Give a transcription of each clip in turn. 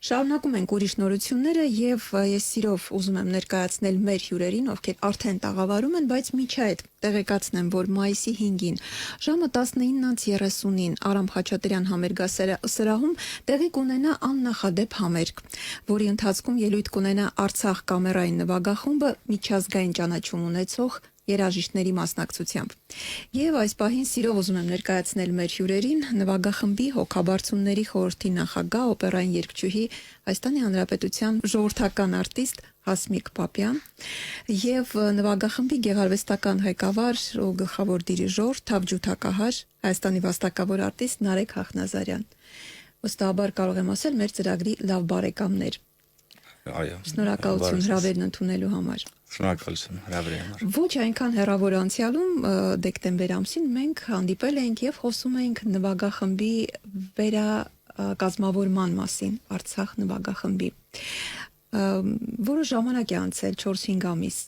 Շարունակում ենք ուրիշ նորությունները եւ ես սիրով ուզում եմ ներկայացնել մեր հյուրերին, ովքեր արդեն տաղավարում են, բայց միջա այդ տեղեկացնեմ, որ մայիսի 5-ին ժամը 19:30-ին Արամ Խաչատրյան համերգասրահում տեղի կունենա աննախադեպ համերգ, որի ընթացքում ելույթ կունենա Արցախ կամերային նվագախումբը միջազգային ճանաչում ունեցող երաժիշտների մասնակցությամբ։ Եվ այս պահին սիրով ուզում եմ ներկայացնել մեր հյուրերին նվագախմբի հոգաբարձունների խորհրդի նախագահ օպերային երգչուհի Հայաստանի Հանրապետության ժողովրդական արտիստ Հասմիկ Պապյան եւ նվագախմբի գեղարվեստական ղեկավար ու գլխավոր դիրիժոր թավջութակահար Հայաստանի վաստակավոր արտիստ Նարեկ Հախնազարյան։ Վստահաբար կարող եմ ասել մեր ծրագրի լավ բարեկամներ։ Այո։ Շնորհակալություն հրավերն ընդունելու համար։ Շնորհակալություն հրավերի համար։ Ոչ այնքան հեռավոր անցյալում դեկտեմբեր ամսին մենք հանդիպել էինք եւ խոսում էինք նվագախմբի վերակազմավորման մասին, Արցախ նվագախմբի։ Որը ժամանակ է անցել 4-5 ամիս։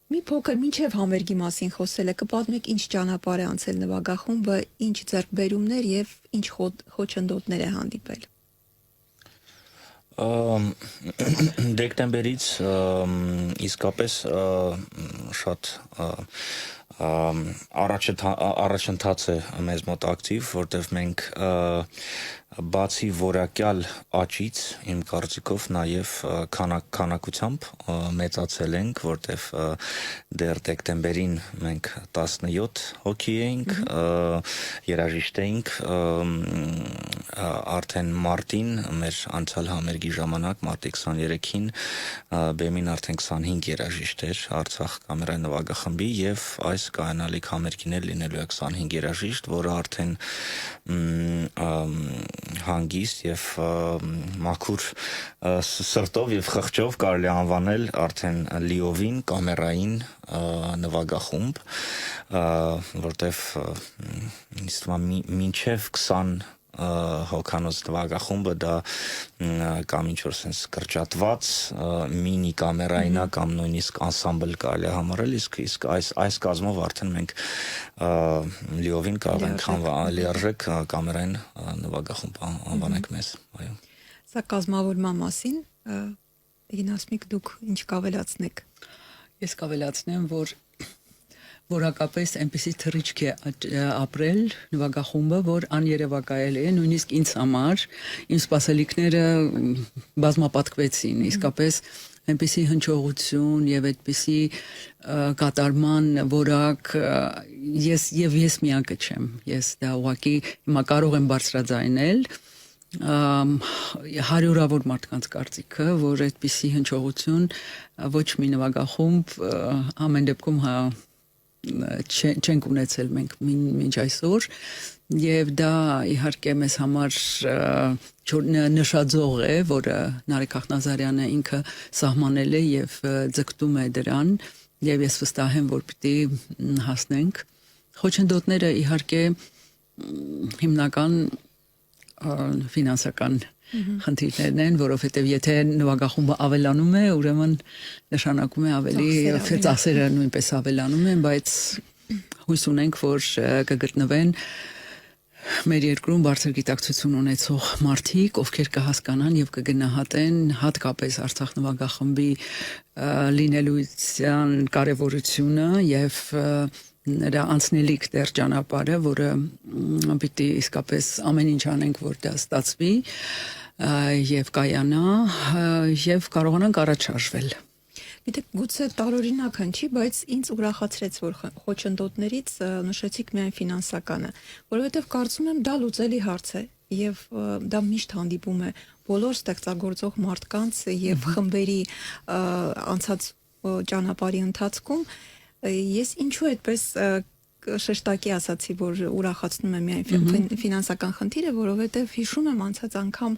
Մի փոքր մինչև համերգի մասին խոսել է, կպատմեք ինչ ճանապարհ է անցել նվագախումբը, ինչ ձեռքբերումներ եւ ինչ խոչընդոտներ է հանդիպել։ Դեկտեմբերից իսկապես շատ առաջընթաց է մեզ մոտ ակտիվ, որտեղ մենք բացի որակյալ աճից իմ կարծիքով նաև քանակությամբ մեծացել ենք, որտեղ դեռ դեկտեմբերին մենք 17 հոգի էինք, երաժիշտ էինք, արդեն մարտին մեր անցյալ համերգի ժամանակ մարտի 23-ին բեմին արդեն 25 երաժիշտ էր Արցախ կամերային նվագախմբի եւ այս կայանալիք համերգին էլ լինելու է 25 երաժիշտ, որը արդեն հանգիստ եւ մաքուր սրտով եւ խղճով կարելի անվանել արդեն լիովին կամերային նվագախումբ, որտեվ ինձ թվում է մինչեւ 20 հոգանոց նվագախումբը դա կամ ինչ որ sense կրճատված մինի կամերայինա կամ նույնիսկ անսամբլ կարելի համարել, իսկ այս կազմով արդեն մենք լիովին կարող ենք լիարժեք կամերային նվագախումբ անվանենք մեզ, այո։ Սա կազմավորման մասին, Հասմիկ, դուք ինչ կավելացնեք։ Ես կավելացնեմ, որ որակապես այնպեսի թռիչք է ապրել նվագախումբը, որ աներևակայել է, նույնիսկ ինձ համար, իմ սպասելիքները բազմապատկվեցին, իսկապես այնպեսի հնչողություն եւ այդպեսի կատարման որակ ես միակը չեմ, ես դա ուղղակի հիմա կարող եմ բարձրաձայնել հարյուրավոր մարդկանց կարծիքը, որ այդպիսի հնչողություն ոչ մի նվագախումբ ամեն դեպքում չենք ունեցել մենք մինչ այսօր եւ դա իհարկե մեզ համար նշաձող է, որը Նարեկ Հախնազարյանը ինքը սահմանել է եւ ձգտում է դրան եւ ես վստահ եմ, որ պիտի հասնենք։ Խոչընդոտները իհարկե հիմնական ֆինանսական խնդիրներն են, որովհետև եթե նվագախումբը ավելանում է, ուրեմն նշանակում է ավելի ծախսերը նույնպես ավելանում են, բայց հույս ունենք, որ կգտնվեն մեր երկրում բարձր գիտակցություն ունեցող մարդիկ, ովքեր կհասկանան եւ կգնահատեն հատկապես Արցախ նվագախմբի լինելության կարեւորությունը եւ նրա անցնելիք դեռ ճանապարհը, որը պիտի իսկապես ամեն ինչ անենք, որ դա ստացվի եւ կայանա եւ կարողանանք առաջ շարժվել։ Գիտեք, գուցե տարօրինակ հնչի, բայց ինձ ուրախացրեց, որ խոչընդոտներից նշեցիք միայն ֆինանսականը, որովհետև կարծում եմ դա լուծելի հարց է եւ դա միշտ հանդիպում է բոլոր ստեղծագործող մարդկանց եւ խմբերի անցած ճանապարհի ընթացքում։ Ես ինչու այդպես շեշտակի ասացի, որ ուրախացնում է միայն ֆինանսական խնդիրը, որովհետև հիշում եմ անցած անգամ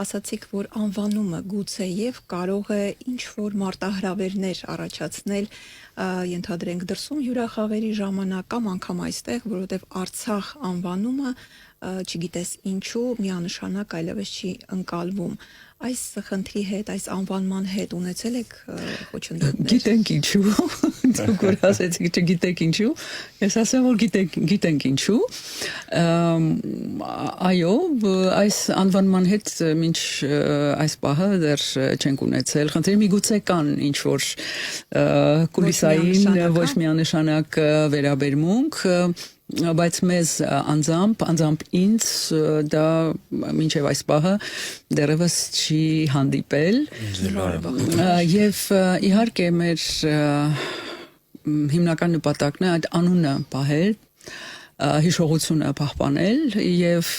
ասացիք, որ անվանումը գուցե եւ կարող է ինչ-որ մարտահրավերներ առաջացնել, ենթադրենք դրսում հյուրախաղերի ժամանակ կամ անգամ այստեղ, որովհետև Արցախ անվանումը չգիտես ինչու միանշանակ այլևս չի ընկալվում։ Այս խնդրի հետ, այս անվանման հետ ունեցել եք խոչընդոտներ։ Գիտենք ինչու, դուք որ ասեցիք չգիտեք ինչու, ես ասեմ որ գիտենք ինչու։ Այո, այս անվանման հետ մինչ այս պահը դեռ չենք ունեցել խնդիր, միգուցե կան ինչ որ կուլիսային ոչ միանշանակ վերաբերմունք, բայց մեզ անձամբ ինձ դա մինչև այս պահը դեռևս չի հանդիպել եւ իհարկե մեր հիմնական նպատակն է այդ անունը պահել, հիշողությունը պահպանել եւ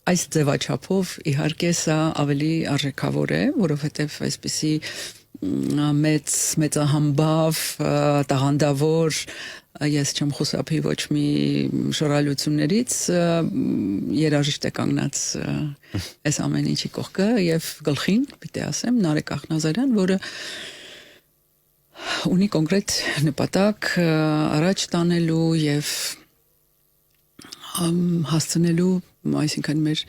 այս ձևաչափով իհարկե սա ավելի արժեքավոր է, որովհետեւ այսպիսի մեծահամբավ տաղանդավոր ես չեմ խուսափի ոչ մի շռայլություններից երաժիշտ է կանգնած այս ամեն ինչի կողքը եւ գլխին պիտի ասեմ Նարեկ Ախնազարյան, որը ունի կոնկրետ նպատակ առաջ տանելու եւ հասցնելու, այսինքն մեր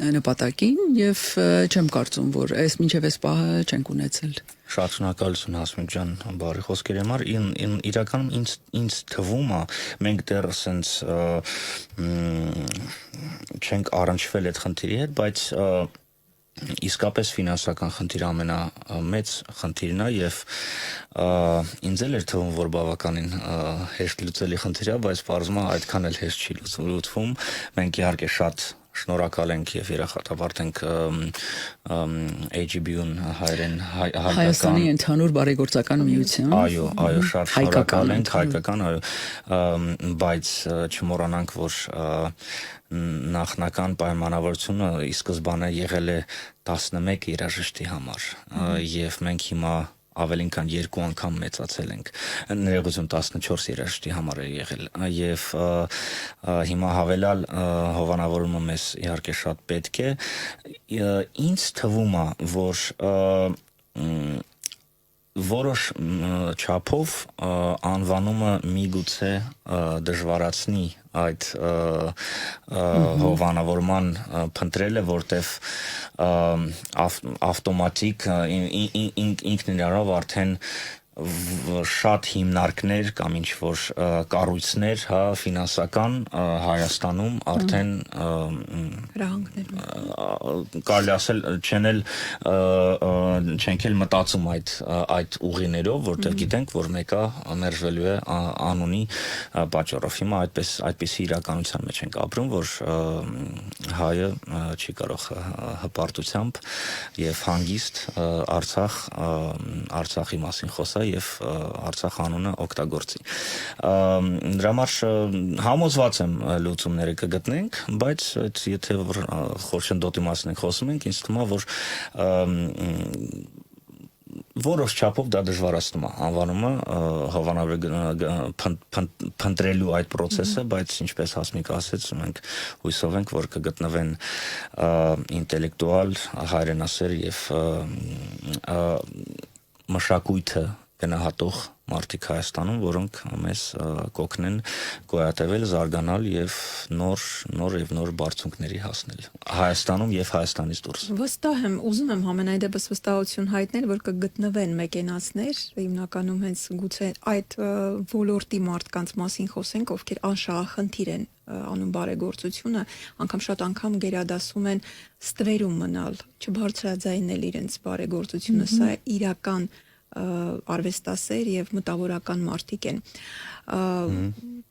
նպատակին եւ չեմ կարծում որ այս մինչեւ այս պահը չենք ունեցել։ Շատ շնորհակալություն Հասմիկ ջան բարի խոսքերի համար իրականում ինձ թվում է մենք դեռ ասենց չենք առնչվել այդ խնդիրի հետ բայց իսկապես ֆինանսական խնդիրը ամենամեծ խնդիրն է եւ ինձ էլ էր թվում որ բավականին հեշտ լուծելի խնդիր է բայց բարձրում է այդքան էլ հեշտ չի լուծվում մենք իհարկե շատ շնորհակալ ենք եւ երախտապարտ ենք AGB-ուն հայրեն Հայաստանի ընդհանուր բարեգործական միության այո շատ շնորհակալ ենք հայկական այո բայց չմոռանանք որ նախնական պայմանավորությունը ի սկզբանե եղել է 11 երաժշտի համար եւ մենք հիմա ավելին քան 2 անգամ մեծացել ենք ներողություն 14 երաժշտի համար է եղել եւ հիմա հավելալ հովանավորումը մեզ իհարկե շատ պետք է ինձ թվում է որ որոշ չափով անվանումը միգուցե դժվարացնի այդ հովանավորման փնտրելը որտեվ ավտոմատիկ ինքն իրարով արդեն շատ հիմնարկներ կամ ինչ որ կառույցներ հա ֆինանսական Հայաստանում արդեն կարելի ասել չենք էլ մտածում այդ ուղիներով որտեղ գիտենք որ մեկը մերժվելու է անունի պատճառով հիմա այդպես իրականության մեջ ենք ապրում որ հայը չի կարող հպարտությամբ եւ հանգիստ Արցախի մասին խոսալ եւ Արցախ անունը օգտագործի։ Դրա համար համոզված եմ լուծումները կգտնենք, բայց եթե խորշնդոտի մասին ենք խոսում ենք, ինձ թվում է որ որոշ չափով դա դժվարացնում է անվանումը հովանավորը փնտրելու այդ process-ը, բայց ինչպես Հասմիկ ասեց, մենք հույսով ենք, որ կգտնվեն ինտելեկտուալ, հայրենասեր եւ մշակույթը գնահատող մարդիկ Հայաստանում, որոնք մեզ կօգնեն գոյատևել, զարգանալ եւ նոր բարձունքների հասնել Հայաստանում եւ Հայաստանից դուրս։ Վստահ եմ, ուզում եմ համենայն դեպս վստահություն հայտնել, որ կգտնվեն մեկենացներ, հիմնականում հենց գուցե այդ ոլորտի մարդկանց մասին խոսենք, ովքեր անշահախնդիր են անում բարեգործությունը, անգամ շատ անգամ գերադասում են ստվերում մնալ, չբարձրաձայնել իրենց բարեգործությունը, սա իրական արվեստասեր եւ մտավորական մարդիկ են։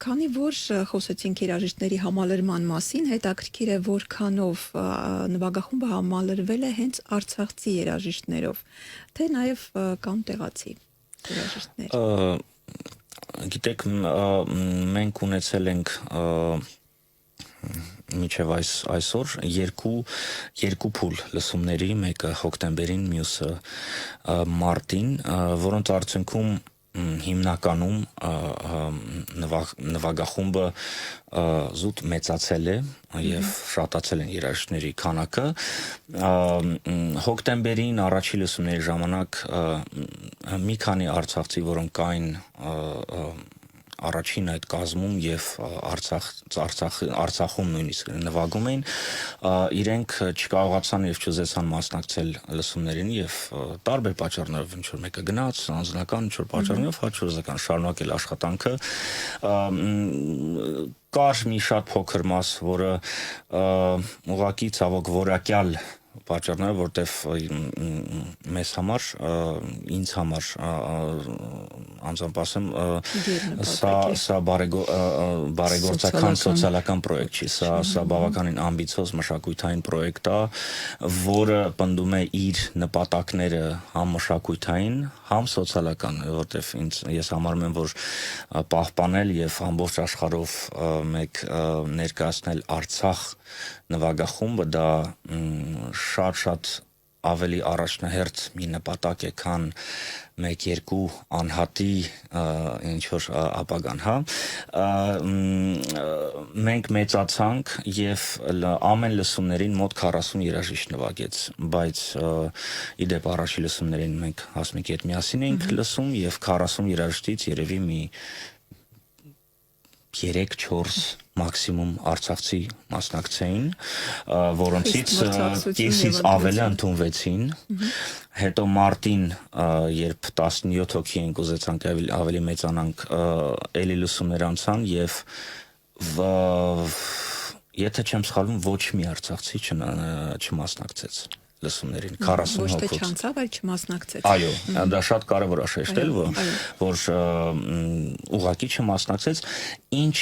Քանի որ խոսեցինք երաժիշտների համալրման մասին, հետաքրքիր է որքանով նվագախումբը համալրվել է հենց արցախցի երաժիշտներով, թե նաեւ կան տեղացի երաժիշտներ։ Գիտեք, մենք ունեցել ենք միջև այսօր երկու փուլ լսումների, մեկը հոկտեմբերին, մյուսը մարտին, որոնց արդյունքում հիմնականում նվագախումբը զուտ մեծացել է եւ շատացել են երաժիշտների քանակը հոկտեմբերին առաջի լսումների ժամանակ մի քանի արցախցի որոնք կային առաջին այդ կազմում եւ Արցախում նույնիսկ նվագում էին, իրենք չկարողացան եւ չուզեցան մասնակցել լսումներին եւ տարբեր պատճառներով ինչ որ մեկը գնաց, անձնական ինչ որ պատճառներով հաջորդական շարունակել աշխատանքը, կար մի շատ փոքր մաս, որը ուղղակի ցավոք որակյալ պատճառները, որտեվ մեզ համար, ինձ համար անձամբ ասեմ, սա բարեգործական սոցիալական պրոյեկտ չի, սա բավականին ամբիցիոզ մշակութային պրոյեկտ է, որը պնդում է իր նպատակները համ մշակութային, համ սոցիալական, որտեվ ես համարում եմ, որ պահպանել եւ ամբողջ աշխարհով մեկ ներկայացնել Արցախ նվագախումբը դա շատ ավելի առաջնահերթ մի նպատակ է, քան 1-2 անհատի ինչ որ ապագան, հա, մենք մեծացանք եւ ամեն լսումներին մոտ 40 երաժիշտ նվագեց, բայց իդեպ առաջի լսումներին մենք Հասմիկի հետ միասին էինք լսում եւ 40 երաժիշտից երևի մի 3-4 մաքսիմում արցախցի մասնակցեին, որոնցից կեսից ավելի ընդունվեցին, հետո մարտին, երբ 17 հոգի ենք ուզեցանք ավելի մեծանանք, էլի լսումներ անցան եւ եթե չեմ սխալվում, ոչ մի արցախցի չմասնակցեց լսումներին 40 հոգուց։ Ոչ թե չանցավ, այլ չմասնակցեց։ Այո, դա շատ կարևոր է շեշտել, որ ուղղակի չմասնակցեց, ինչ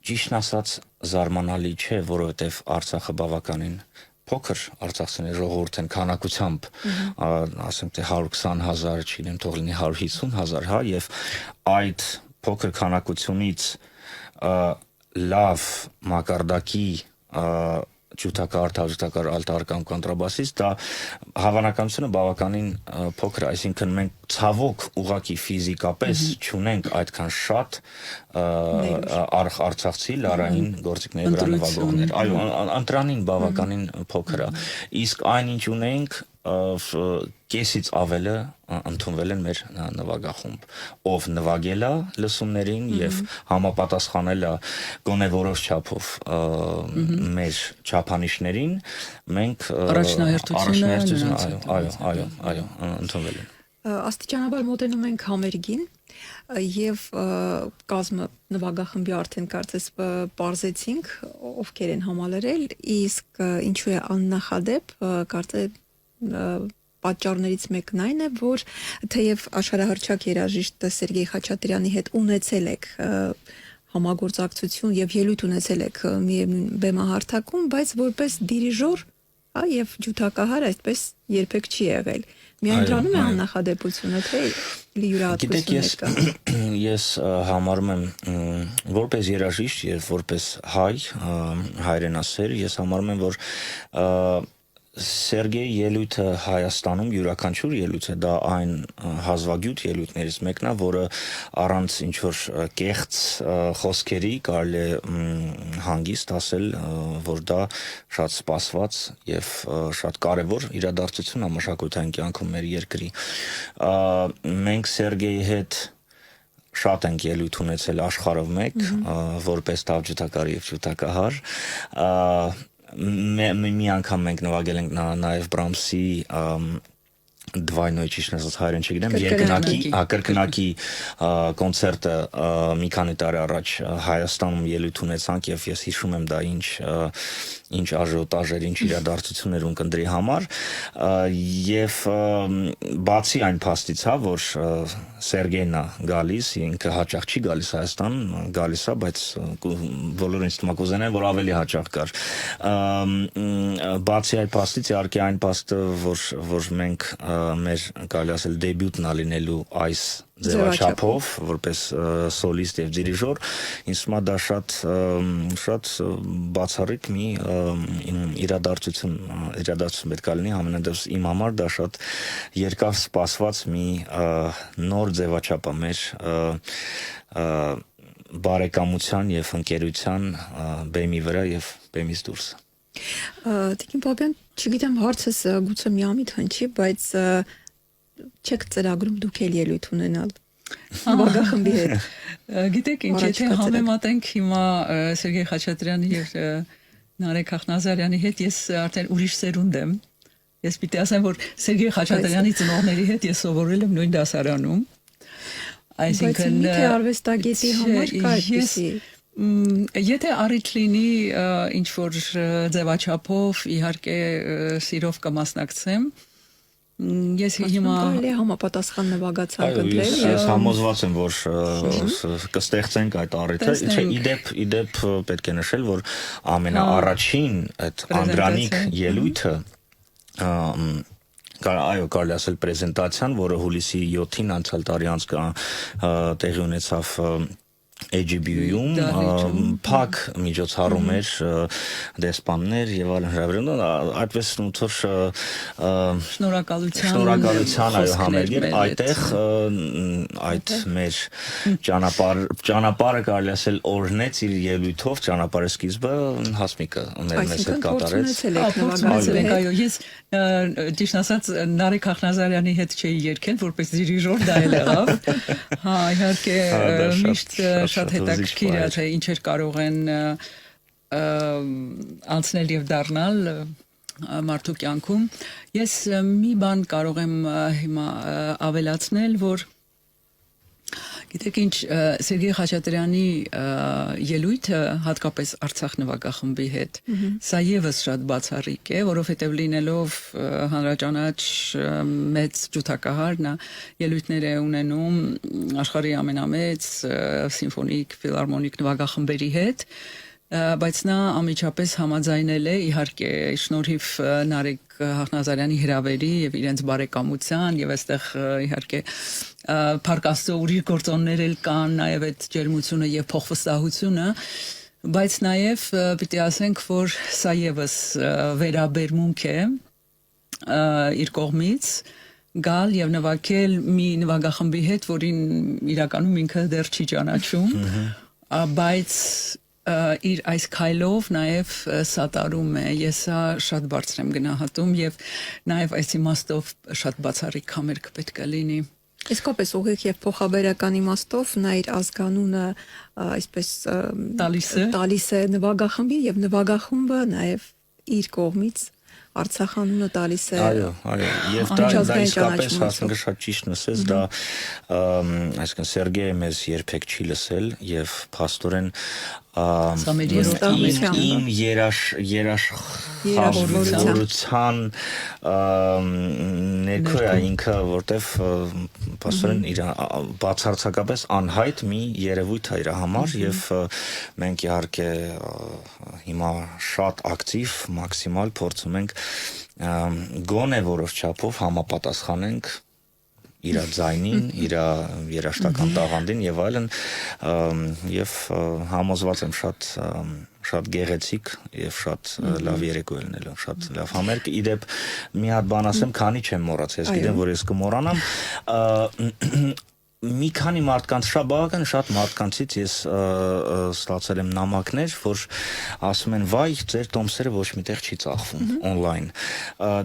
ճիշտ ասած զարմանալի չէ, որովհետև Արցախը բավականին փոքր արցախցիների ժողովուրդ են քանակությամբ, ասենք թե 120,000, չգիտեմ, թող լինի 150,000, հա, եւ այդ փոքր քանակությունից լավ մակարդակի ջութակար, ալտար կամ կոնտրաբասիստ, դա հավանականությունը բավականին փոքր է, այսինքն մենք ցավոք ուղղակի ֆիզիկապես չունենք այդքան շատ արցախցի լարային գործիքների վրա նվագողներ։ Այո, ընտրանին բավականին փոքր է։ Իսկ այնինչ ունենք կեսից ավելը ընդունվել են մեր նվագախումբ, ով նվագել է լսումներին եւ համապատասխանել է գոնե որոշ չափով մեր չափանիշներին, մենք այո, ընդունվել են։ Աստիճանաբար մոտենում ենք համերգին եւ կազմը նվագախմբի արդեն կարծես բարձեցինք, ովքեր են համալրել, իսկ ինչու է աննախադեպ, կարծես պատճառներից մեկն այն է, որ թեև աշխարհահռչակ երաժիշտ Սերգեյ Խաչատրյանի հետ ունեցել եք համագործակցություն եւ ելույթ ունեցել եք միևնույն բեմահարթակում, բայց որպես դիրիժոր, հա, եւ ջութակահար այդպես երբեք չի եղել։ Միայն դրանում է աննախադեպությունը, թե յուրահատկություններ կա։ Ես համարում եմ որպես երաժիշտ եւ որպես հայ, հայրենասեր, ես համարում եմ, որ Սերգեյ ելույթը Հայաստանում յուրաքանչյուր ելույթ է, դա այն հազվագյուտ ելույթներից մեկն է, որը առանց ինչ-որ կեղծ խոսքերի կարելի է հանգիստ ասել, որ դա շատ սպասված եւ շատ կարեւոր իրադարձություն է մշակութային կյանքում մեր երկրի։ Մենք Սերգեյի հետ շատ ենք ելույթ ունեցել աշխարհով մեկ, որպես տավջութակար եւ ջութակահար, մի անգամ մենք նվագել ենք նաև Բրամսի Двойной ճիշտ ասած հայերեն չգիտեմ, կրկնակի կոնցերտը մի քանի տարի առաջ Հայաստանում ելույթ ունեցանք եւ ես հիշում եմ դա ինչ աժիոտաժ էր, ինչ իրադարձություններ ունկնդրի համար եւ բացի այն փաստից, հա, որ Սերգեյն է գալիս, ինքը հաճախ չի գալիս Հայաստան, գալիս է, բայց բոլորը ինձ թվում է կուզենան, որ ավելի հաճախ գար։ Բացի այդ փաստից իհարկե այն փաստը, որ մենք մեր կարելի ասել դեբյուտն է լինելու այս ձևաչափով, որպես սոլիստ եւ դիրիժոր, ինձ թվում է դա շատ բացառիկ մի իրադարձություն պետք է լինի, ամենադեպս իմ համար դա շատ երկար սպասված մի նոր ձևաչափ է մեր բարեկամության եւ ընկերության բեմի վրա եւ բեմից դուրս։ Տիկին Պապյան, չգիտեմ հարցս գուցե միամիտ հնչի, բայց չեք ծրագրում դուք էլ ելույթ ունենալ նվագախմբի հետ։ Գիտեք ինչ, եթե համեմատենք հիմա Սերգեյ Խաչատրյանի եւ Նարեկ Ախնազարյանի հետ, ես արդեն ուրիշ սերունդ եմ։ Ես պիտի ասեմ, որ Սերգեյ Խաչատրյանի ծնողների հետ ես սովորել եմ նույն դասարանում։ Այսինքն մի արվեստագետի համար կա այդպիսի եթե առիթ լինի ինչ որ ձևաչափով իհարկե սիրով կմասնակցեմ ես հիմա համապատասխան նվագացան կտրել ես համոզված եմ որ կստեղծենք այդ առիթը իդեպ պետք է նշել որ ամենաառաջին այդ Անդրանիկ ելույթը այո կարելի ասել պրեզենտացիան որը հուլիսի 7-ին անցյալ տարի տեղի ունեցավ AGB-ում փակ միջոցառում էր դեսպաններ եւ այլն հրավիրել այդպես ոնց շնորհակալության այո համերգեր այդտեղ այդ մեր ճանապարհը կարելի ասել օրհնեց իր ելույթով ճանապարհի սկիզբը Հասմիկը մեր մեծ հետ կատարեց այո ես ճիշտ ասած Նարեկ Ախնազարյանի հետ չէի երգել որպես դիրիժոր դա էլ եղավ հա իհարկե միշտ շատ հետաքրքիր է թե ինչեր կարող են անցնել եւ դառնալ մարդու կյանքում ես մի բան կարող եմ հիմա ավելացնել որ գիտեք ինչ Սերգեյ Խաչատրյանի ելույթը հատկապես Արցախ նվագախմբի հետ սա եւս շատ բացառիկ է որովհետեւ լինելով հանրաճանաչ մեծ ջութակահար նա ելույթներ է ունենում աշխարհի ամենամեծ սիմֆոնիկ ֆիլհարմոնիկ նվագախմբերի հետ բայց նա անմիջապես համաձայնել է իհարկե շնորհիվ Նարեկ Ախնազարյանի հրավերի եւ իրենց բարեկամության եւ այստեղ իհարկե Փարքաստո ուրիշ գործոններ էլ կան նաեւ այդ ջերմությունը եւ փոխվստահությունը բայց նաեւ պիտի ասենք որ սա եւս վերաբերմունք է իր կողմից գալ եւ նվագել մի նվագախմբի հետ որին իրականում ինքը դեռ չի ճանաչում բայց իր այս քայլով նաև սատարում է ես շատ բարձր եմ գնահատում եւ նաև այս իմաստով շատ բացառիկ համերգ պետք է լինի իսկապես ուղիղ եւ փոխաբերական իմաստով նա իր ազգանունը այսպես տալիս է նվագախմբի եւ նվագախումբը նաև իր կողմից Արցախանունը տալիս է այո եւ դա իսկապես հասնելը շատ ճիշտ նշեց դա այսինքն Սերգեյը մեզ երբեք չի լսել եւ փաստորեն իմ երաշխավորության ներքո է ինքը որտեվ փաստորեն իր բացարձակապես անհայտ մի երևույթ է իր համար եւ մենք իհարկե հիմա շատ ակտիվ մաքսիմալ փորձում ենք գոնե որոշ չափով համապատասխանենք իր ձայնին, իր երաժշտական տաղանդին եւ այլն եւ համոզված եմ շատ գեղեցիկ եւ շատ լավ երեկո ելնելու, շատ լավ համերգ։ Իդեպ մի հատ բան ասեմ, քանի չեմ մոռացել, ես գիտեմ, որ ես կմոռանամ մի քանի մարդկանց շատ մարդկանցից ես ստացել եմ նամակներ, որ ասում են վայ, ձեր տոմսերը ոչ միտեղ չի ծախվում on-line։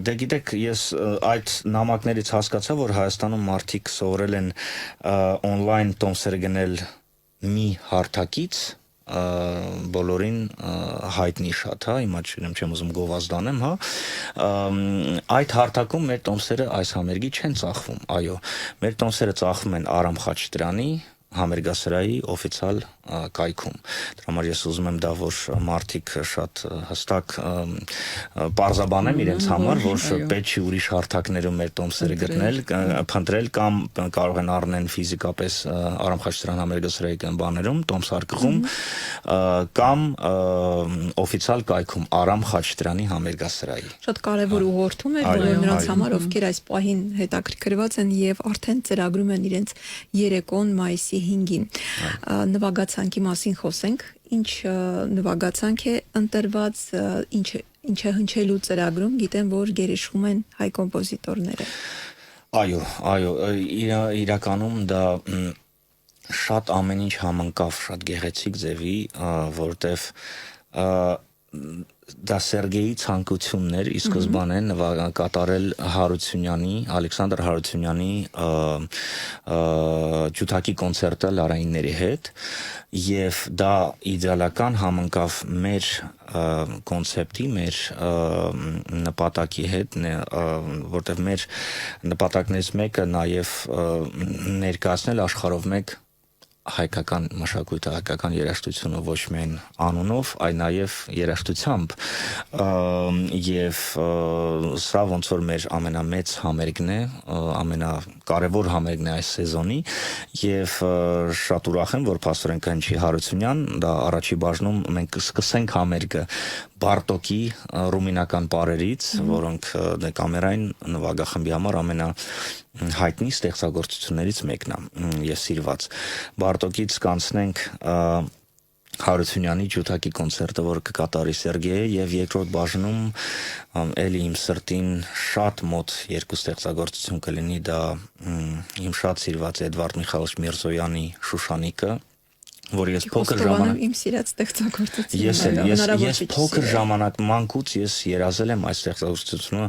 Դե գիտեք, ես այդ նամակներից հասկացա, որ Հայաստանում մարդիկ սովորել են on-line տոմսերը գնել մի հարթակից բոլորին հայտնի շատ, հա, հիմա չեմ ուզում գովազդանեմ, հա, այդ հարթակում մեր տոմսերը այս համերգի չեն ծախվում, այո, մեր տոմսերը ծախվում են Արամ Խաչատրյանի համերգասրահի օֆիցիալ կայքում։ Դրա համար ես ուզում եմ դա որ մարդիկ շատ հստակ պարզաբանեմ իրենց համար, որ պետք չի ուրիշ հարթակներում մեր տոմսերը գտնել, փնտրել կամ կարող են առնեն ֆիզիկապես Արամ Խաչատրյան համերգասրահի բաներում, տոմսարկղում կամ օֆիցիալ կայքում Արամ Խաչատրյանի համերգասրահի։ Շատ կարևոր ուղղորդում է բոլոր նրանց համար, ովքեր այս պահին հետաքրքրված են եւ արդեն ծրագրում են իրենց երեկոն մայիսի 5-ին։ Նվագացանկի մասին խոսենք, ինչ նվագացանք է ընտրված, ինչ է հնչելու ծրագրում, գիտեմ, որ գերիշխում են հայ կոմպոզիտորները։ Այո, իրականում դա շատ ամեն ինչ համընկավ շատ գեղեցիկ ձևի, որտեվ դա Սերգեյի ցանկությունն էր ի սկզբանե կատարել Ալեքսանդր Հարությունյանի ջութակի կոնցերտը Լարայինների հետ եւ դա իդեալական համընկավ մեր կոնցեպտի, մեր նպատակի հետ, որտեղ մեր նպատակներից մեկը նաեւ ներկայացնել աշխարհով մեկ հայկական մշակույթը, հայկական երաժշտությունը ոչ միայն անունով, այլ նաև երաժշտությամբ եւ սա ոնց որ մեր ամենամեծ համերգն է, ամենակարևոր համերգն է այս սեզոնի եւ շատ ուրախ եմ, որ Փաստորեն Քնչի Հարությունյան, դա առաջի բաժնում մենք սկսենք համերգը Բարտոկի ռումինական պարերից, որոնք կամերային նվագախմբի համար հայտնի ստեղծագործություններից մեկն է եւ սիրված Բարտոկից կանցնենք Հարությունյանի ջութակի կոնցերտը, որ կկատարի Սերգեյը եւ երկրորդ բաժնում էլի իմ սրտին շատ մոտ երկու ստեղծագործություն կլինի դա իմ շատ սիրված Էդվարդ Միխայելոviչ Միրզոյանի Շուշանիկը որ ես փոքր ժամանակ իմ սիրած ստեղծագործությունն ես փոքր ժամանակ մանկուց ես երազել եմ այս ստեղծագործությունը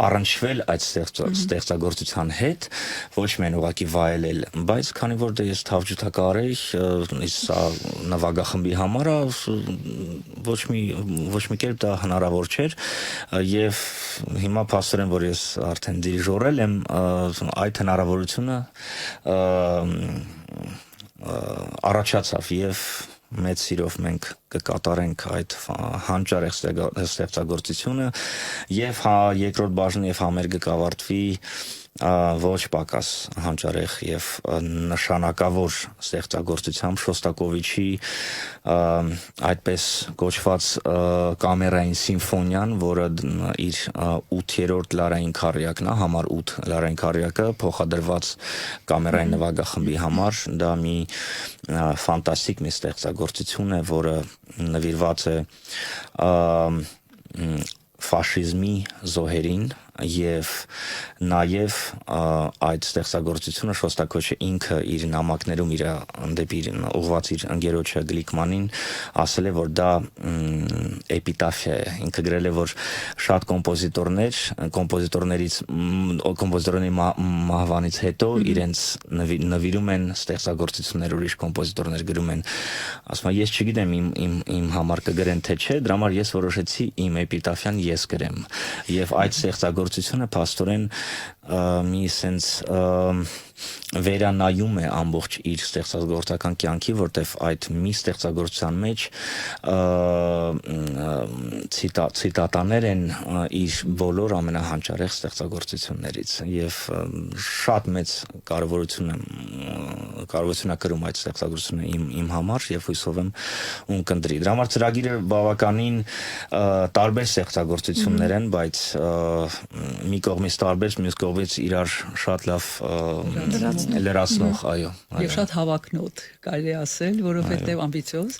առնչվել այդ ստեղծագործության հետ ոչ միայն ուղղակի վայելել բայց քանի որ դե ես թավջութակահար էի սա նվագախմբի համար ոչ մի կերպ դա հնարավոր չէր եւ հիմա փաստորեն որ ես արդեն դիրիժորել եմ այդ հնարավորությունը առաջացավ եւ մեծ սիրով մենք կկատարենք այդ հանճարեղ ստեղծագործությունը եւ երկրորդ բաժնի եւ համերգը կավարտվի ոչ պակաս հանճարեղ եւ նշանակավոր ստեղծագործությամբ Շոստակովիչի այդպես կոչված կամերային սիմֆոնիան, որը իր 8-րդ լարային քառյակն է, համար 8 լարային քառյակը փոխադրված կամերային նվագախմբի համար, դա մի ֆանտաստիկ մի ստեղծագործություն է, որը նվիրված է ֆաշիզմի զոհերին եւ նաեւ այդ ստեղծագործությունը Շոստակովիչը ինքը իր նամակներում իր դեպի ուղղված իր ընկերոջը Գլիկմանին ասել է որ դա էպիտաֆիա է ինքը գրել է որ շատ կոմպոզիտորների մահվանից հետո իրենց նվիրում են ստեղծագործություններ ուրիշ կոմպոզիտորներ գրում են ասում եմ ես չգիտեմ իմ համար կգրեն թե չէ դրա համար ես որոշեցի իմ էպիտաֆիան ես գրեմ եւ այդ ստեղծագործությունը փաստորեն մի sense վերանայում է ամբողջ իր ստեղծագործական կյանքի, որտեվ այդ մի ստեղծագործության մեջ ցիտատաներ են իր բոլոր ամենահանճարեղ ստեղծագործություններից եւ շատ մեծ կարևորություն է կրում այդ ստեղծագործությունը իմ համար եւ հույսով եմ ունկնդրի։ Դրա համար ծրագիրը բավականին տարբեր ստեղծագործություններ են, բայց մի կողմից տարբեր, մյուս կողմից իրար շատ լավ լրացնող, այո։ Եվ շատ հավակնոտ, կարելի ասել, որովհետև ամբիցիոզ։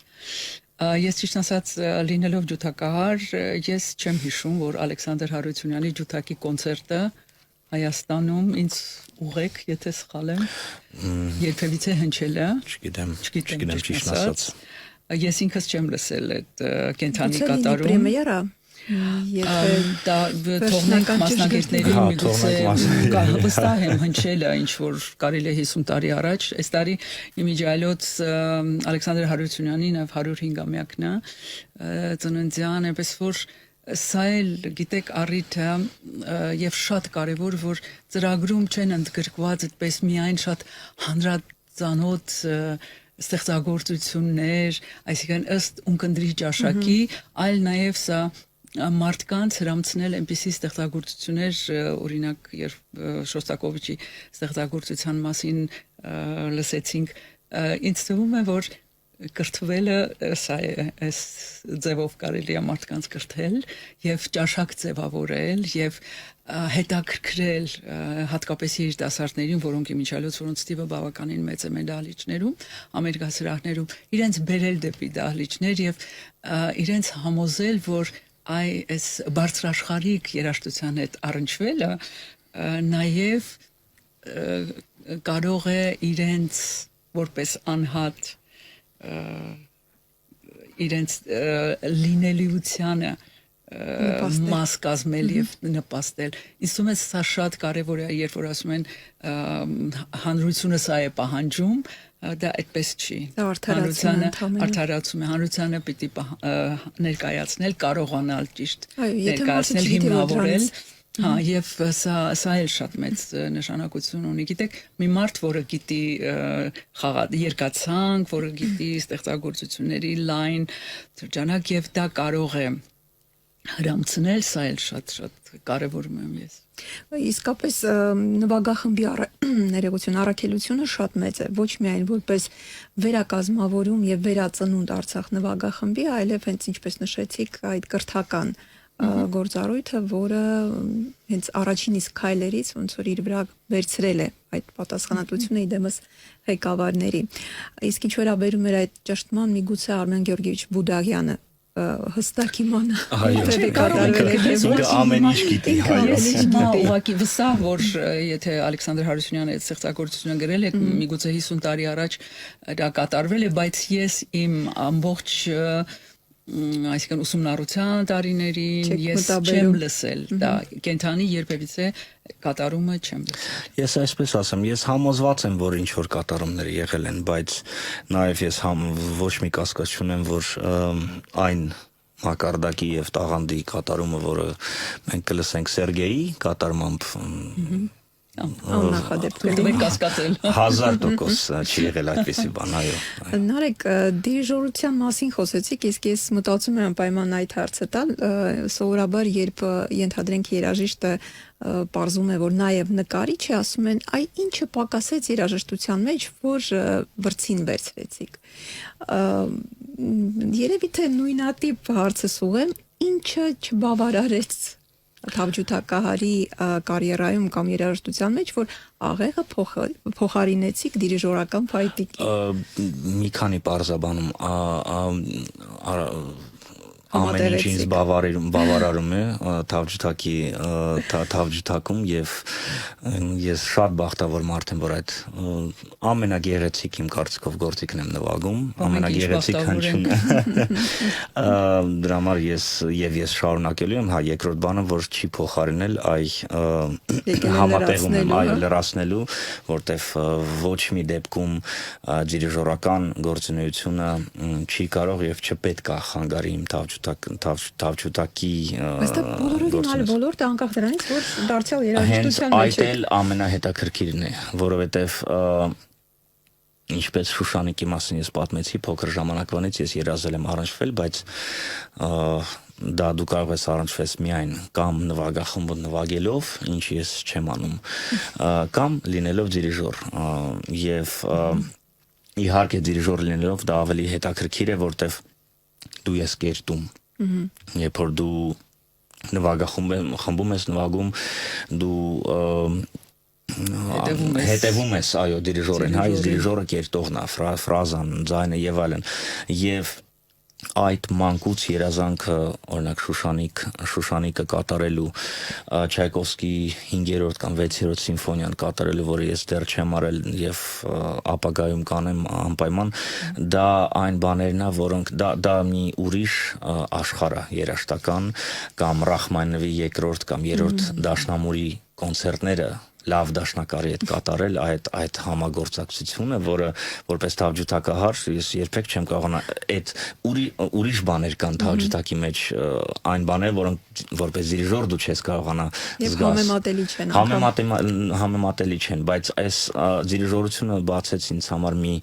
Ես ճիշտ ասած լինելով ջութակահար, ես չեմ հիշում, որ Ալեքսանդր Հարությունյանի ջութակի կոնցերտը Հայաստանում ինձ ուղեք, եթե սխալ եմ, երբևիցե հնչել է։ Չգիտեմ ճիշտ ասած։ Ես ինքս չեմ լսել այդ կենթանի կատարում։ Պրեմիերա դա թողնենք մասնագետներին միգուցե վստահ եմ հնչելը ինչ որ կարելի է 50 տարի առաջ այս տարի իմիջիայլոց Ալեքսանդր Հարությունյանի նաև 105-ամյակն է ծննդյան այնպես որ սա էլ գիտեք առիթը եւ շատ կարեւոր որ ծրագրում չեն ընդգրկված այդպես միայն շատ հանրածանոթ ստեղծագործություններ այսինքն ըստ ունկնդրի ճաշակի այլ նաև սա մարդկանց հրամցնել այնպիսի ստեղծագործություններ օրինակ երբ Շոստակովիչի ստեղծագործության մասին լսեցինք ինձ թվում է որ կրթվելը սա է այս ձևով կարելի է մարդկանց կրթել եւ ճաշակ ձևավորել եւ հետաքրքրել հատկապես երիտասարդներին, որոնք իմիջիայլոց որոնց տիպը բավականին մեծ է մեր դահլիճներում, ամերիկասրահներում, իրենց բերել դեպի դահլիճներ եւ իրենց համոզել, որ այս բարձրաշխարհիկ երաժշտության հետ առնչվելը նաև կարող է իրենց որպես անհատ իրենց լինելիությանը մաս կազմել եւ նպաստել։ Ինձ թվում է սա շատ կարեւոր է, երբ որ ասում են հանրությունը սա է պահանջում, դա այդպես չի։ Արդարացում է, հանրությանը պիտի ներկայացնել, կարողանալ ճիշտ ներկայացնել, հիմնավորել։ Հա, եւ սա էլ շատ մեծ նշանակություն ունի։ Գիտեք, մի մարդ, որը գիտի երկացանք, որը գիտի ստեղծագործությունների լայն շրջանակ եւ դա կարող է հրամցնել, սա էլ շատ կարևորում եմ ես։ Իսկապես նվագախմբի ներողություն առաքելությունը շատ մեծ է, ոչ միայն որպես վերակազմավորում եւ վերածնունդ Արցախ նվագախմբի, այլև հենց ինչպես նշեցիք, այդ կրթական գործառույթը, որը հենց առաջին իսկ քայլերից ոնց որ իր վրա վերցրել է այդ պատասխանատվությունը իդեմս ղեկավարների։ Իսկ ինչ վերաբերում էր այդ ճշտման, միգուցե Արմեն Գեորգիեվիչ Բուդաղյանը հստակ իմանա։ Ամեն ինչ գիտի, ես ուղղակի վստահ, որ եթե Ալեքսանդր Հարությունյանը այդ ստեղծագործությունը գրել է, միգուցե 50 տարի առաջ դա կատարվել է, բայց ես իմ ամբողջ այսինքն ուսումնառության տարիներին ես չեմ լսել, դա կենթանի երբևիցե կատարումը չեմ լսել։ Ես այսպես ասեմ, ես համոզված եմ, որ ինչ որ կատարումներ եղել են, բայց նաև ես ոչ մի կասկած չունեմ, որ այն մակարդակի եւ տաղանդի կատարումը, որը մենք կլսենք Սերգեյի կատարմամբ աննախադեպ կասկածել 1000% չի եղել այդպեսի բան, այո։ Նարեկ, դիրիժորության մասին խոսեցիք, իսկ ես մտածում եմ պայման այդ հարցը տալ, սովորաբար երբ ենթադրենք երաժիշտը պարզում է, որ նաև նկարիչ է, ասում են, այ ինչը պակասեց երաժշտության մեջ, որ վրցին վերցրեցիք։ Երևի թե նույնատիպ հարցս ուղեմ, ինչը չբավարարեց թավջութակահարի կարիերայում կամ երաժշտության մեջ, որ աղեղը փոխարինեցիք դիրիժորական փայտիկի։ Մի քանի պարզաբանում ամեն ինչ ինձ բավարարում է թավջութակում եւ ես շատ բախտավոր մարդ եմ, որ այդ ամենագեղեցիկ իմ կարծիքով գործիքն եմ նվագում, ամենագեղեցիկ հնչյուն։ Դրա համար ես շարունակելու եմ, հա, երկրորդ բանը, որ չի փոխարինել, այ համատեղում եմ, այո, լրացնելու, որտեվ ոչ մի դեպքում դիրիժորական գործունեությունը չի կարող եւ չպետք է խանգարի իմ թավջութակի ոլորտը անկախ դրանից, որ դարձյալ երաժշտության մեջ է։ Այդ էլ ամենահետաքրքիրն է, որովհետև ինչպես Շուշանիկի մասին ես պատմեցի, փոքր ժամանակվանից ես երազել եմ առնչվել, բայց դա դու կարող ես առնչվես միայն կամ նվագախմբը նվագելով, ինչ ես չեմ անում, կամ լինելով դիրիժոր, եւ իհարկե դիրիժոր լինելով դա ավելի հետաքրքիր է, որտեվ դու ես կերտում, երբ որ դու նվագախմբում ես նվագում, դու հետևում ես, այո, դիրիժորին, հայ դիրիժորը կերտողն է, ֆրազան, ձայնը եւ այլն, եւ այդ մանկուց երազանքը, օրինակ Շուշանիկը կատարելու, Չայկովսկի 5-րդ կամ 6-րդ սիմֆոնիան կատարելու, որը ես դեռ չեմ արել եւ ապագայում կանեմ անպայման, դա այն բաներն է, որոնք դա մի ուրիշ աշխարհ է երաժշտական, կամ Ռախմանինովի 2-րդ կամ 3-րդ դաշնամուրի կոնցերտները լավ դաշնակարի հետ կատարել այդ համագործակցությունը, որը որպես թավջութակահար ես երբեք չեմ կարողանա այդ ուրիշ բաներ կան թավջութակի մեջ, այն բաներ, որոնք որպես դիրիժոր դու չես կարողանա զգաս։ Համեմատելի չեն, բայց այս դիրիժորությունը բացեց ինձ համար մի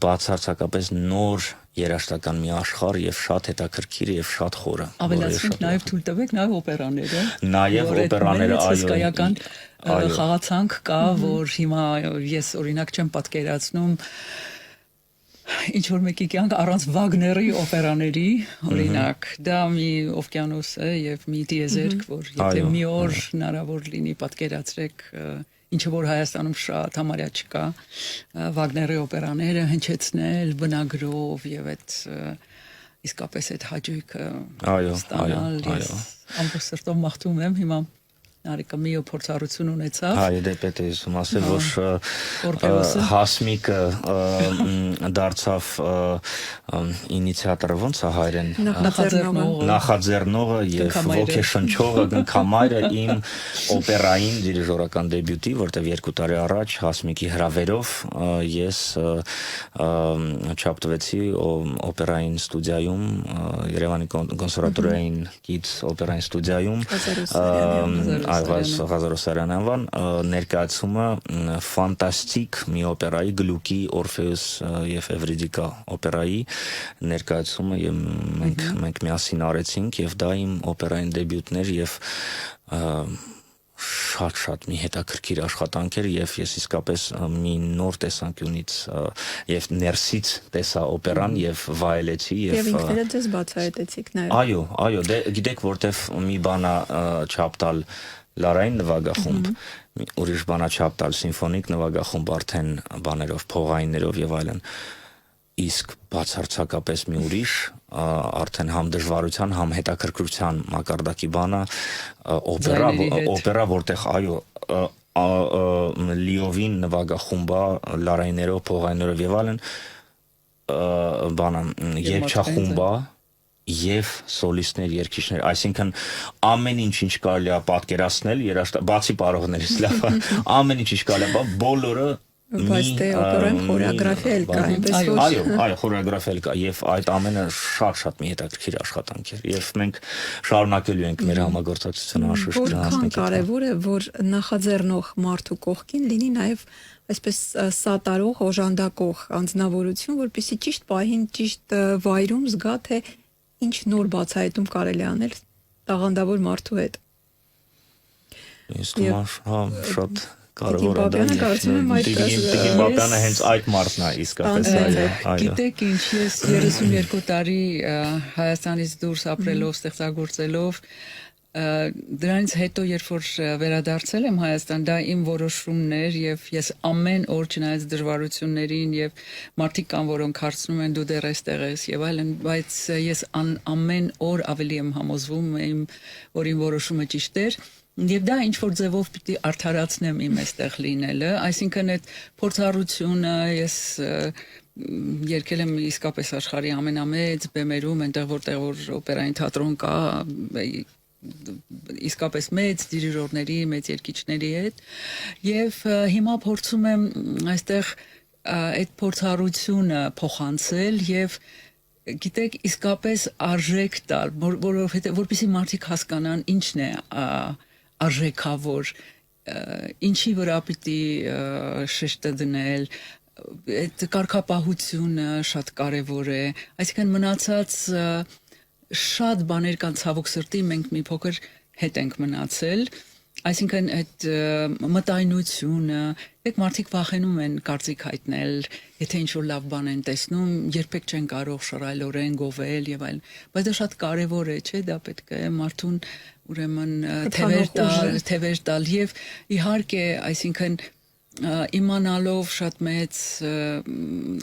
բացարձակապես նոր երաժշտական մի աշխարհ եւ շատ հետաքրքիր եւ շատ խորը։ Ավելացնենք նաեւ թույլ տվեք նաեւ օպերաները։ Նաեւ օպերաները, այո, խաղացանք կա, որ հիմա ես օրինակ չեմ պատկերացնում ինչ որ մեկի կյանք առանց Վագների օպերաների, օրինակ, դա մի օվկիանոս է եւ մի դիեզերք, որ եթե մի օր հնարավոր լինի պատկերացրեք, ինչը որ Հայաստանում շատ համարյա չկա, Վագների օպերաները հնչեցնել բնագրով եւ այդ իսկապես այդ հաճույքը ստանալ, ես ամբողջ սրտով մաղթում եմ հիմա Նարեկը մի փորձառություն ունեցավ։ Հայ դեպետ է ասում ասել, որ Օրբելոսը։ Հասմիկը դարձավ ինիցիատորը ոնց է հայերեն նախաձեռնողը եւ ոգեշնչողը գնքամայրը իմ օպերային դիրիժորական դեբյուտի, որտեղ 2 տարի առաջ Հասմիկի հրավերով ես չապտվեցի օպերային ստուդիայում Երևանի կոնսերվատորիային գից օպերային ստուդիայում Ղազարոսարյան անվան ներկայացումը ֆանտաստիկ մի օպերայի Գլուկի Օրֆեուս եւ Էվրիդիկա օպերայի ներկայացումը եւ մենք միասին արեցինք եւ դա իմ օպերային դեբյուտն էր եւ շատ մի հետաքրքիր աշխատանք էր եւ ես իսկապես մի նոր տեսանկյունից եւ ներսից տեսա օպերան եւ վայելեցի եւ ինքներդ ձեզ բացահայտեցիք նաեւ այո դե գիտեք որտեվ մի բանա չափ տալ լարային նվագախումբ ուրիշ բանա չափ տալ սիմֆոնիկ նվագախումբ արդեն բաներով փողայիններով եւ այլն իսկ բացարձակապես մի ուրիշ արդեն համ դժվարության համ հետաքրքրության մակարդակի բանը օպերա որտեղ այո լիովին նվագախումբա լարայիներով փողայիներով եւ այլն բանը երգչախումբա եւ սոլիստներ երգիչներ այսինքն ամեն ինչ կարելի է պատկերացնել բացի պարողներից լավ ամեն ինչ կարելի է բոլորը բայց դե օպերան խորեոգրաֆիա էլ կա այնպես որ այո խորեոգրաֆիա էլ կա եւ այդ ամենը շատ մի հետաքրքիր աշխատանք էր եւ մենք շարունակելու ենք մեր համագործակցությունը անշուշտ Որքան կարեւոր է որ նախաձեռնող մարդու կողքին լինի նաեւ այսպես սատարող օժանդակող անձնավորություն որպեսզի ճիշտ պահին ճիշտ վայրում զգա թե ինչ նոր բացահայտում կարելի անել տաղանդավոր մարդու հետ իսկ շատ կարևոր է դա Տիկին Բաբյանը հենց այդ մարդն է իսկապես այո Գիտեք ինչ ես 32 տարի Հայաստանից դուրս ապրելով ստեղծագործելով դրանից հետո երբ որ վերադարձել եմ Հայաստան դա իմ որոշումն էր եւ ես ամեն օր չնայած դժվարություններին եւ մարդիկ կան որոնք հարցնում են դու դեռ այստեղ ես եւ այլն բայց ես ամեն օր ավելի եմ համոզվում որ իմ որոշումը ճիշտ էր Եվ դա ինչ որ ձևով պիտի արդարացնեմ իմ այստեղ լինելը, այսինքն այդ փորձառությունը ես երկել եմ իսկապես աշխարհի ամենամեծ բեմերում, այնտեղ որտեղ որ օպերային թատրոն կա, իսկապես մեծ դիրիժորների, մեծ երգիչների հետ, եւ հիմա փորձում եմ այստեղ այդ փորձառությունը փոխանցել եւ գիտեք իսկապես արժեք տալ, որովհետեւ որպեսզի մարդիկ հասկանան ինչն է արժեքավոր ինչի վրա պիտի շեշտը դնել այդ կարգապահությունը շատ կարևոր է այսինքն մնացած շատ բաներ կան ցավոք սրտի մենք մի փոքր հետ ենք մնացել այսինքն այդ մտայնությունը եք մարդիկ վախենում են կարծիք հայտնել եթե ինչ-որ լավ բան են տեսնում երբեք չեն կարող շռայլորեն գովել եւ այլն բայց դա շատ կարեւոր է չէ դա պետք է մարդուն ուրեմն թևեր տալ եւ իհարկե այսինքն իմանալով շատ մեծ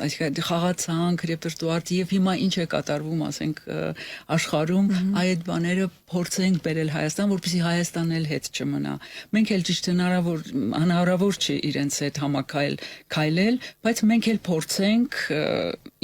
այսինքն խաղացանք ռեպերտուար եւ հիմա ինչ է կատարվում ասենք աշխարհում այդ բաները փորձենք բերել Հայաստան որպեսզի Հայաստանն էլ հետ չմնա մենք էլ ճիշտ հնարավոր չի իրենց հետ համակայել բայց մենք էլ փորձենք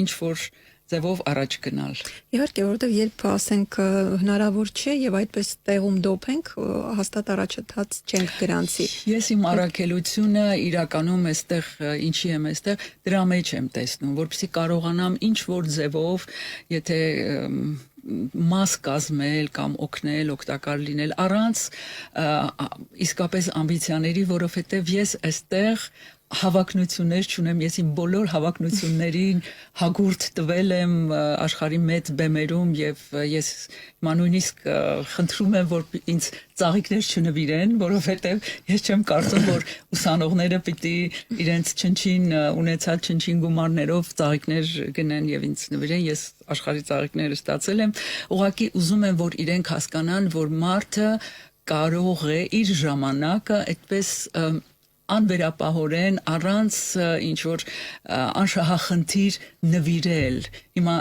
ինչ որ ձևով առաջ գնալ։ Իհարկե, որովհետև երբ ասենք հնարավոր չէ եւ այդպես տեղում դոփենք, հաստատ առաջընթաց չենք գրանցի։ Ես իմ առաքելությունը իրականում էստեղ ինչի եմ էստեղ դրա մեջ եմ տեսնում, որպեսզի կարողանամ ինչ որ ձևով, եթե մաս կազմել կամ օգնել, օգտակար լինել առանց իսկապես ամբիցիաների, որովհետև ես էստեղ հավակնություններ չունեմ, ես իմ բոլոր հավակնություններին հագուրդ տվել եմ աշխարհի մեծ բեմերում եւ ես նույնիսկ խնդրում եմ որ ինձ ծաղիկներ չնվիրեն, որովհետեւ ես չեմ կարծում որ ուսանողները պիտի իրենց չնչին ունեցած չնչին գումարներով ծաղիկներ գնեն եւ ինձ նվիրեն, ես աշխարհի ծաղիկները ստացել եմ, ուղղակի ուզում եմ որ իրենք հասկանան, որ մարդը կարող է իր ժամանակը այդպես անվերապահորեն առանց ինչ որ անշահախնդիր նվիրել հիմա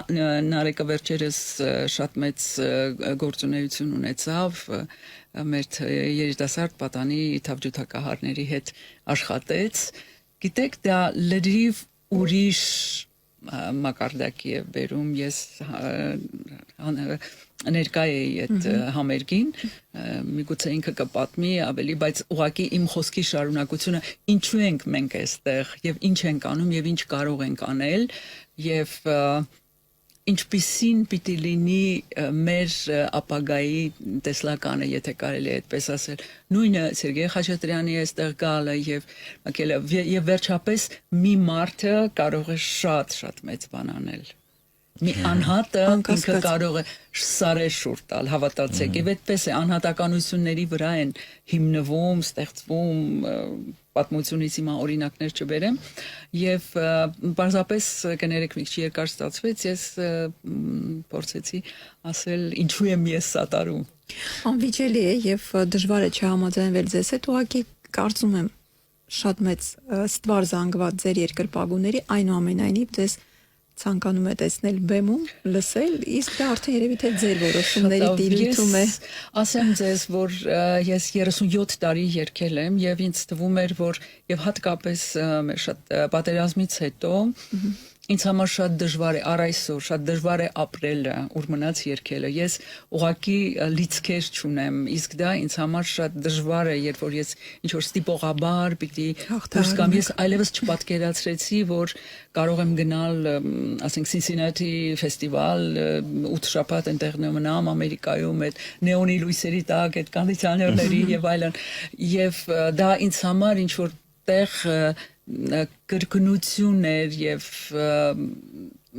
Նարեկը վերջերս շատ մեծ գործունեություն ունեցավ մեր երիտասարդ պատանի թավջութակահարների հետ աշխատեց գիտեք դա լրիվ ուրիշ մակարդակի է բերում ես ներկա էի այդ համերգին միգուցե ինքը կպատմի ավելի բայց ուղղակի իմ խոսքի շարունակությունը ինչու ենք մենք այստեղ եւ ինչ ենք անում եւ ինչ կարող ենք անել եւ ինչպիսին պիտի լինի մեր ապագայի տեսլականը եթե կարելի է այդպես ասել նույնը Սերգեյ Խաչատրյանի այստեղ գալը եւ վերջապես մի մարդը կարող է շատ մեծ բան անել մի անհատը ինքը կարող է սարեշուր տալ հավատացեք եւ այդպես է անհատականությունների վրա են հիմնվում ստեղծվում պատմությունից հիմա օրինակներ չբերեմ եւ բարձրապես կներեք մի քիչ երկար ստացվեց ես փորձեցի ասել ինչու եմ ես սատարում անվիճելի է եւ դժվար է չհամաձայնվել ձեզ հետ ուղղակի կարծում եմ շատ մեծ ստվար զանգված ձեր երկրպագուների այնուամենայնիվ ձեզ ցանկանում է տեսնել բեմում, լսել, իսկ դա արդեն երևի թե ձեր որոշումների դիրույթում է։ Ասեմ ձեզ, որ ես 37 տարի երգել եմ եւ ինձ թվում էր, որ եւ հատկապես շատ պատերազմից հետո ինձ համար շատ դժվար է առ այսօր, շատ դժվար է ապրելը, ուր մնաց երգելը։ Ես ուղղակի լիցքեր չունեմ, իսկ դա ինձ համար շատ դժվար է, երբ որ ես ինչ որ ստիպողաբար պիտի դուրս գամ, ես այլևս չպատկերացրեցի, որ կարող եմ գնալ, ասենք Cincinnati ֆեստիվալ 8 շաբաթ այնտեղ մնամ Ամերիկայում այդ նեոնի լույսերի տակ, այդ կոնդիցիոներների եւ այլն, եւ դա ինձ համար ինչ որ տեղ կրկնություն էր եւ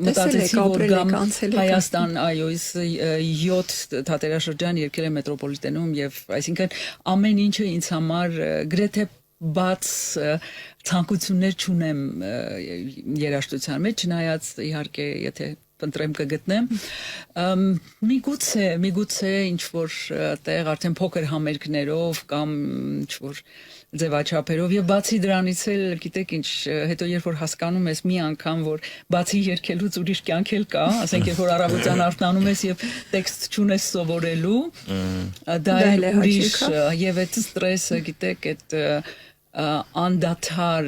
մտածեցի որ գամ Հայաստան այո 7 թատերաշրջան երկել եմ մետրոպոլիտենում եւ այսինքն ամեն ինչը ինձ համար գրեթե բաց ցանկություններ չունեմ երաժշտության մեջ չնայած իհարկե եթե ընտրեմ կգտնեմ միգուցե ինչ որ տեղ արդեն փոքր համերգներով կամ ինչ որ ձևաչափերով եւ բացի դրանից էլ գիտեք ինչ հետո երբ որ հասկանում ես մի անգամ որ բացի երգելուց ուրիշ կյանք էլ կա ասենք երբ որ առավոտյան արթնանում ես եւ տեքստ չունես սովորելու դա էլ ուրիշ եւ այդ ստրեսը գիտեք այդ անդադար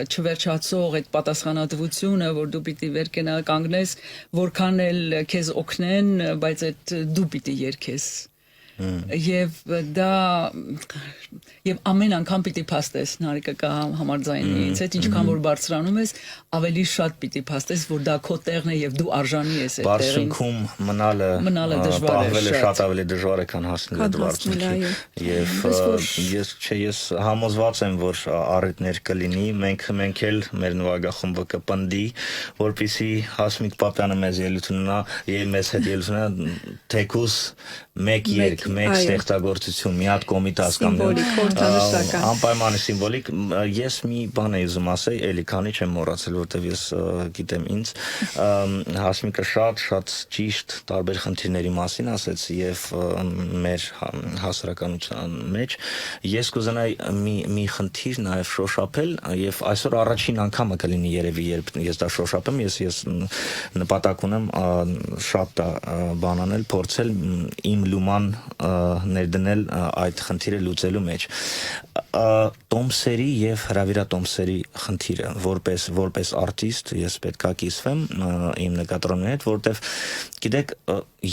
չվերջացող այդ պատասխանատվությունը որ դու պիտի վեր կանգնես որքան էլ քեզ օգնեն բայց այդ դու պիտի երգես եւ դա եւ ամեն անգամ պիտի փաստես նարեկը կա համարձականի ինձ այդ ինչքան որ բարձրանում ես ավելի շատ պիտի փաստես որ դա քո տեղն է եւ դու արժանի ես այդ տեղին բարձունքում մնալը դժվար է շատ ավելի դժվար է քան հասնել այդ բարձունքին եւ ես համոզված եմ որ առիթներ կլինի մենք էլ մեր նվագախումբը կպնդի որպեսզի Հասմիկ Պապյանը մեզ ելույթունա եւ մեզ հետ ելույթունա թեկուս մեկ երգ մեկ ստեղծագործություն մի հատ կոմիտաս կամ անպայման սիմվոլիկ ես մի բան եմ ուզում ասել էլի քանի չեմ մոռացել որտեվ ես գիտեմ ինձ Հասմիկը շատ ճիշտ տարբեր խնդիրների մասին ասեց եւ մեր հասարակության մեջ ես կուզենայի մի խնդիր նաեւ շոշափել եւ այսօր առաջին անգամը կլինի երևի երբ ես դա շոշափեմ ես նպատակ ունեմ շատ բան անել փորձել իմ լուման ներդնել այդ խնդիրը լուծելու մեջ տոմսերի եւ հրավիրատոմսերի խնդիրը որպես արտիստ ես պետքա կիսվեմ իմ նկատառումների հետ որտեվ գիտեք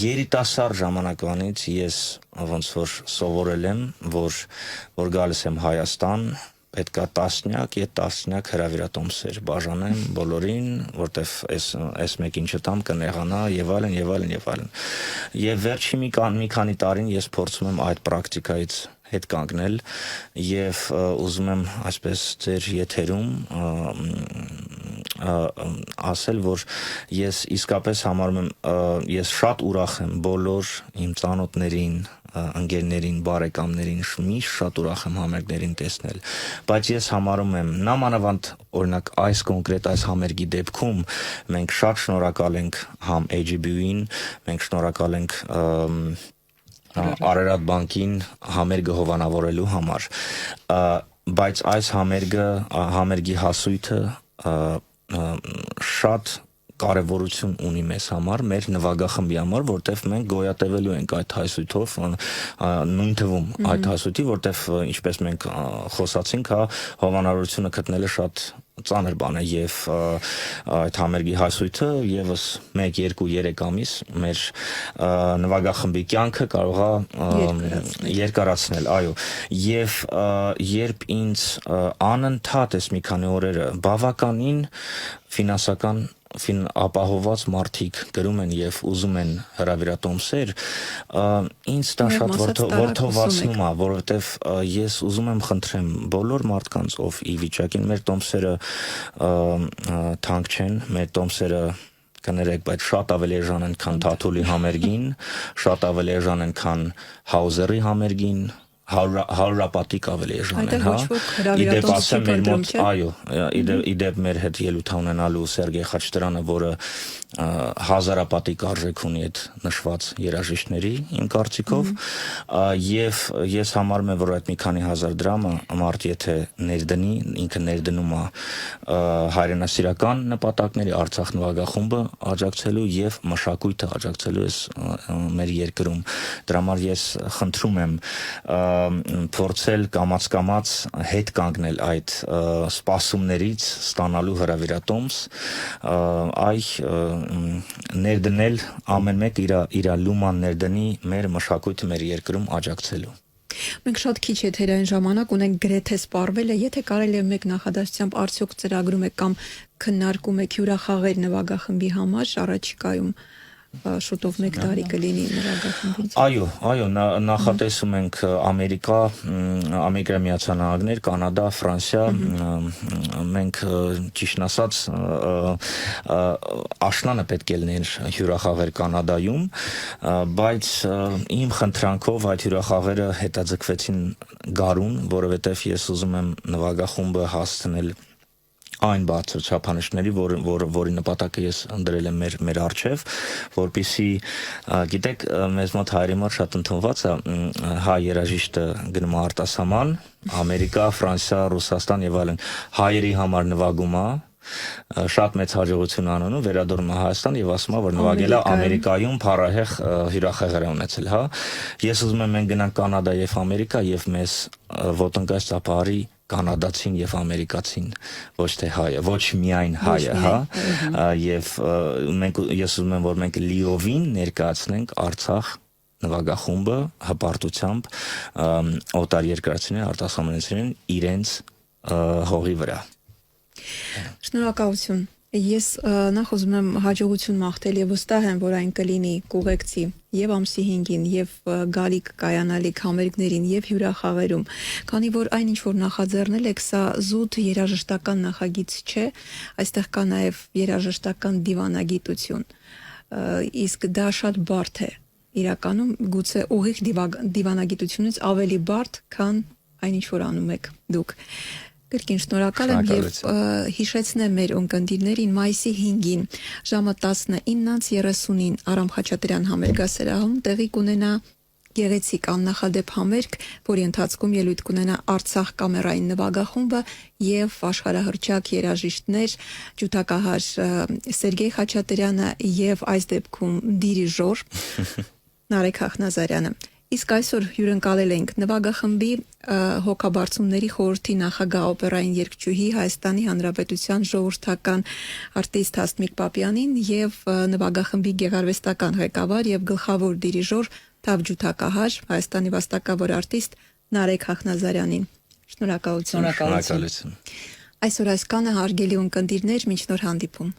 երիտասարդ ժամանակվանից ես ոնց որ սովորել եմ որ գալիս եմ Հայաստան պետքա տասնյակ հրավիրատոմսեր բաժանեմ բոլորին, որտեվ այս մեկին չտամ կնեղանա եւ այլն եւ վերջի մի քանի տարին ես փորձում եմ այդ պրակտիկայից հետ կանգնել եւ ուզում եմ այսպես ձեր եթերում ասել որ ես իսկապես համարում եմ ես շատ ուրախ եմ բոլոր իմ ծանոթներին ընկերներին, բարեկամներին միշտ շատ ուրախ եմ համերգներին տեսնել, բայց ես համարում եմ նամանավանդ օրինակ այս կոնկրետ այս համերգի դեպքում մենք շատ շնորհակալ ենք համ AGB-ին, մենք շնորհակալ ենք Արարատ բանկին համերգը հովանավորելու համար բայց այս համերգի հասույթը շատ կարևորություն ունի մեզ համար, մեր նվագախմբի համար, որտեվ մենք գոյատևելու ենք այդ հասույթով, նույն թվում այդ հասույթի, որտեվ ինչպես մենք խոսացինք, հովանավորությունը գտնելը շատ ծանր բան է եւ այդ համերգի հասույթը եւս 1, 2, 3 ամիս մեր նվագախմբի կյանքը կարող է երկարացնել, այո, եւ երբ ինձ անընդհատ էս մի քանի օրերը բավականին ֆինանսական ապահոված մարդիկ գրում են եւ ուզում են հրավիրատոմսեր, ինձ դա շատ որդովացնում է, որովհետեւ ես ուզում եմ խնդրեմ բոլոր մարդկանց, ով ի վիճակին մեր տոմսերը թանկ չեն, մեր տոմսերը կներեք, բայց շատ ավելի էժան են, քան Թաթուլի համերգին, շատ ավելի էժան են, քան Հաուզերի համերգին, հարյուրապատիկ ավելի էժան են, Իդեպ ասեմ մեր մոտ, այո, իդեպ մեր հետ ելույթ ունենալու Սերգեյ Խաչատրյանը, որը հազարապատիկ արժեք ունի այդ նշված երաժիշտների, իմ կարծիքով, եւ ես համարում եմ, որ այդ մի քանի հազար դրամը մարդ եթե ներդնի, ինքը ներդնում է հայրենասիրական նպատակների, Արցախ նվագախումբը աջակցելու եւ մշակույթը աջակցելու էս մեր երկրում, դրա համար ես խնդրում եմ փորձել կամաց հետ կանգնել այդ սպասումներից ստանալու հրավիրատոմս, ներդնել ամեն մեկ իր լուման ներդնի մեր մշակույթը մեր երկրում աջակցելու։ Մենք շատ քիչ եթերային ժամանակ ունենք, գրեթե սպառվել է, եթե կարելի է մեկ նախադասությամբ արդյոք ծրագրում եք կամ քննարկում եք հյուրախաղեր նվագախմբի համար առաջիկայում շուտով 1 տարի կլինի նվագախմբից։ Այո, նախատեսում ենք Ամերիկա, Ամերիկայի Միացյալ Նահանգներ, Կանադա, Ֆրանսիա, մենք ճիշտն ասած աշնանը պետք է լիներ հյուրախաղեր Կանադայում, բայց իմ խնդրանքով այդ հյուրախաղերը հետաձգվեցին գարուն, որովհետև ես ուզում եմ նվագախումբը հասցնել այն բարձր չափանիշների, որի նպատակը ես դրել եմ մեր առջև, որպեսզի գիտեք, մեզ մոտ հայերի մոտ շատ ընդունված է, հայ երաժիշտը գնում է արտասահման, Ամերիկա, Ֆրանսիա, Ռուսաստան եւ այլն, հայերի համար նվագում է, շատ մեծ հաջողություն անում, վերադառնում է Հայաստան եւ ասում է, որ նվագել է Ամերիկայում փառահեղ հյուրախաղեր ունեցել, Ես ուզում եմ մենք գնանք Կանադա եւ Ամերիկա եւ մեզ ոտնկած ծափահարի կանադացին եւ ամերիկացին, ոչ թե հայը, ոչ միայն հայը, եւ ես ուզում եմ, որ մենք լիովին ներկայացնենք Արցախ նվագախումբը հպարտությամբ օտար երկրացիներին, արտասահմանցիներին իրենց հողի վրա։ Շնորհակալություն։ Ես նախ ուզում եմ հաջողություն մաղթել եւ վստահ եմ, որ այն կլինի կուղեկցի եւ ամսի 5-ին եւ գալիք կայանալիք համերգներին եւ հյուրախաղերում, քանի որ այն ինչ որ նախաձեռնել եք, սա զուտ երաժշտական նախագիծ չէ, այստեղ կա նաեւ երաժշտական դիվանագիտություն, իսկ դա շատ բարդ է, իրականում գուցե ուղիղ դիվանագիտությունից ավելի բարդ, քան այն ինչ որ անում եք դուք։ Կրկին շնորհակալ եմ եւ հիշեցնեմ մեր ունկնդիրներին մայիսի 5-ին ժամը 19:30-ին Արամ Խաչատրյան համերգասրահում տեղի կունենա գեղեցիկ աննախադեպ համերգ, որի ընթացքում ելույթ կունենա Արցախ կամերային նվագախումբը եւ աշխարհահռչակ երաժիշտներ, ջութակահար Սերգեյ Խաչատրյանը եւ այս դեպքում դիրիժոր Նարեկ Խախնազարյանը։ Իսկ այսօր հյուրընկալել ենք նվագախմբի հոգաբարձումների խորհրդի նախագահ օպերային երգչուհի Հայաստանի Հանրապետության ժողովրդական արտիստ Հասմիկ Պապյանին եւ նվագախմբի գեղարվեստական ղեկավար եւ գլխավոր դիրիժոր Թավջութակահար Հայաստանի վաստակավոր արտիստ Նարեկ Խախնազարյանին։ Շնորհակալություն։ Շնորհակալություն։ Այսօր այսքանը, հարգելի ունկնդիրներ, մինչ նոր հանդիպում։